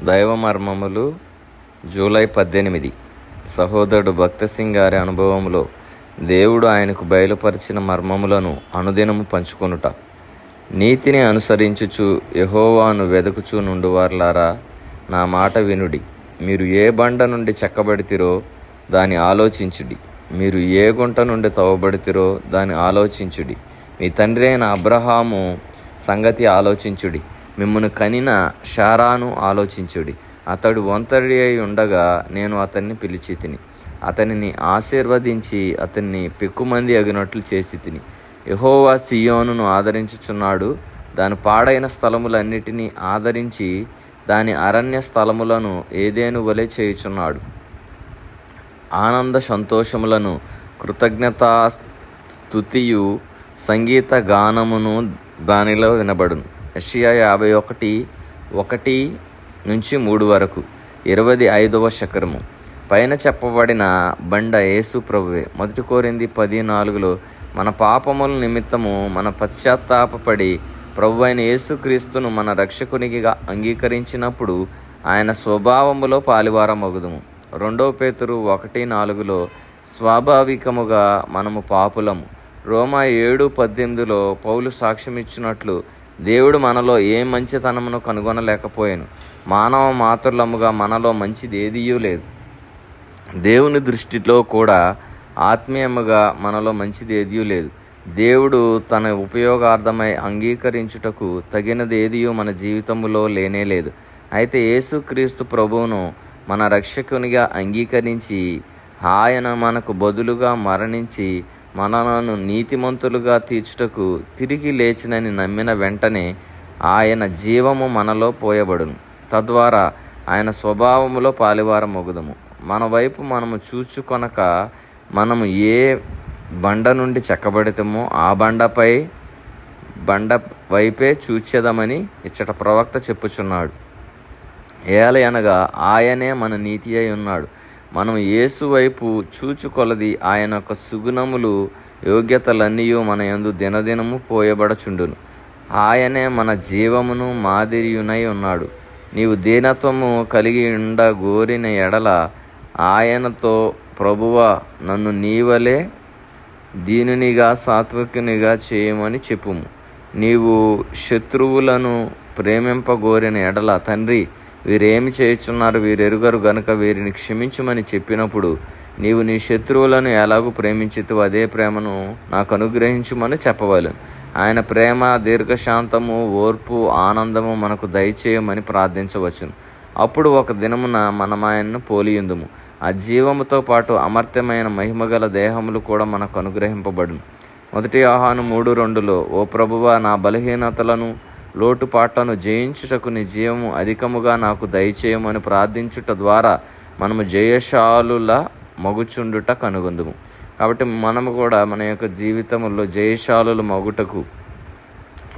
దైవమర్మములు July 18. సహోదరుడు భక్త సింగ్ గారి అనుభవంలో దేవుడు ఆయనకు బయలుపరిచిన మర్మములను అనుదినము పంచుకొనుట. నీతిని అనుసరించుచు యెహోవాను వెదకుచు నుండువార్లారా, నా మాట వినుడి. మీరు ఏ బండ నుండి చెక్కబడితిరో దాని ఆలోచించుడి. మీరు ఏ గుంట నుండి తవ్వబడితిరో దాని ఆలోచించుడి. మీ తండ్రి అయిన అబ్రహాము సంగతి ఆలోచించుడి. మిమ్మును కనిన శారాను ఆలోచించుడి. అతడు ఒంటరి అయి ఉండగా నేను అతన్ని పిలిచి తిని, అతనిని ఆశీర్వదించి అతన్ని పెక్కుమంది అగినట్లు చేసి తిని. యెహోవా సీయోనును ఆదరించుచున్నాడు. దాని పాడైన స్థలములన్నిటినీ ఆదరించి దాని అరణ్య స్థలములను ఏదెను వలె చేయుచున్నాడు. ఆనంద సంతోషములను కృతజ్ఞతాస్తుతియు సంగీత గానమును దానిలో వినబడును. యెషయా 51:1-3 వరకు. 25వ శకరము. పైన చెప్పబడిన బండ యేసు ప్రభువే. 1 కొరింథీ 10:4 మన పాపముల నిమిత్తము మన పశ్చాత్తాపపడి ప్రభువైన యేసుక్రీస్తును మన రక్షకునిగా అంగీకరించినప్పుడు ఆయన స్వభావములో పాలివారమగుదుము. 2 పేతురు 1:4 స్వాభావికముగా మనము పాపులము. రోమా 7:18 పౌలు సాక్ష్యమిచ్చినట్లు దేవుడు మనలో ఏ మంచితనమును కనుగొనలేకపోయాను. మానవ మాతృలముగా మనలో మంచిది ఏదియూ లేదు. దేవుని దృష్టిలో కూడా ఆత్మీయముగా మనలో మంచిది ఏదియూ లేదు. దేవుడు తన ఉపయోగార్థమై అంగీకరించుటకు తగినది ఏదియూ మన జీవితంలో లేనేలేదు. అయితే యేసుక్రీస్తు ప్రభువును మన రక్షకునిగా అంగీకరించి ఆయన మనకు బదులుగా మరణించి మనలను నీతిమంతులుగా తీర్చుటకు తిరిగి లేచినని నమ్మిన వెంటనే ఆయన జీవము మనలో పోయబడును. తద్వారా ఆయన స్వభావములో పాలివారమగుదము. మన వైపు మనము చూచుకొనక మనము ఏ బండ నుండి చెక్కబడితేమో ఆ బండ వైపే చూచెదమని ఇచ్చట ప్రవక్త చెప్పుచున్నాడు. ఏలయనగా ఆయనే మన నీతి అయి ఉన్నాడు. మనం యేసు వైపు చూచుకొలది ఆయన యొక్క సుగుణములు యోగ్యతలన్నీ మన యందు దినదినము పోయబడచుండును. ఆయనే మన జీవమును మాదిరియునై ఉన్నాడు. నీవు దీనత్వము కలిగి ఉండగోరిన ఎడల ఆయనతో, ప్రభువా, నన్ను నీవలే దీనునిగా సాత్వికునిగా చేయమని చెప్పుము. నీవు శత్రువులను ప్రేమింపగోరిన ఎడల, తండ్రి, వీరేమి చేయుచున్నారు, వీరెరుగరు గనుక వీరిని క్షమించుమని చెప్పినప్పుడు నీవు నీ శత్రువులను ఎలాగూ ప్రేమించితివో అదే ప్రేమను నాకు అనుగ్రహించుమని చెప్పవలెను. ఆయన ప్రేమ, దీర్ఘశాంతము, ఓర్పు, ఆనందము మనకు దయచేయమని ప్రార్థించవచ్చును. అప్పుడు ఒక దినమున మనం ఆయన్ను పోలియుందుము. ఆ జీవముతో పాటు అమర్త్యమైన మహిమగల దేహములు కూడా మనకు అనుగ్రహింపబడును. 1 యోహాను 3:2 ఓ ప్రభువా, నా బలహీనతలను లోటుపాట్లను జయించుటకు నీ జీవము అధికముగా నాకు దయచేయమని ప్రార్థించుట ద్వారా మనము జయశాలుల మగుచుండుట కనుగొందుము. కాబట్టి మనము కూడా మన యొక్క జీవితంలో జయశాలుల మగుటకు,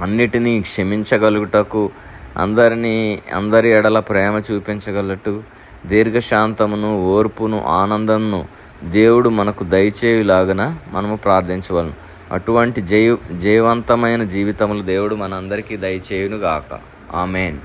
అన్నిటినీ క్షమించగలుగుటకు, అందరి ఎడల ప్రేమ చూపించగలటు, దీర్ఘశాంతమును, ఓర్పును, ఆనందమును దేవుడు మనకు దయచేయులాగన మనము ప్రార్థించవలను. అటువంటి జయవంతమైన జీవితములు దేవుడు మనందరికీ దయచేయునుగాక. ఆమేన్.